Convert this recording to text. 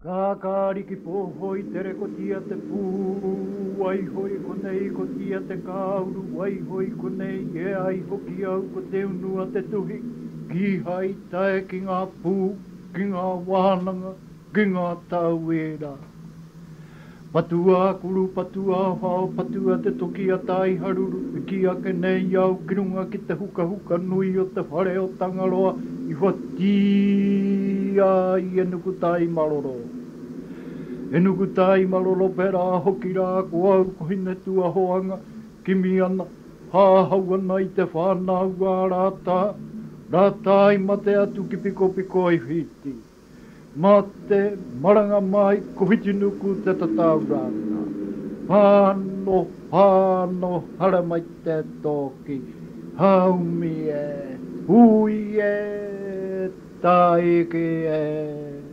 Kakariki pohoi tere ko tia te pū, ai hoi ko nei ko tia te kauru, ai hoi ko nei e ai hoki au ko te unua te tuhi. Ki hai tae ki ngā pū, ki ngā wānanga, ki ngā tauera. Patua kuru, patua hao, patua te toki a tai haruru, ki a ke nei au ki runga ki te huka huka nui o te whare o Tangaroa, i whatia i e nukutai maroro. E nukutai maroro pera hoki rā ko au ko hine tua hoanga, ki mi ana, hāhau ana i te whānau a rātā, rātā i mate atu ki piko piko i whiti. Mate, maranga mai, ko hiti nuku te tatau rāna. Pāno, pāno, hara mai te toki. Haumi e, hui e, taiki e.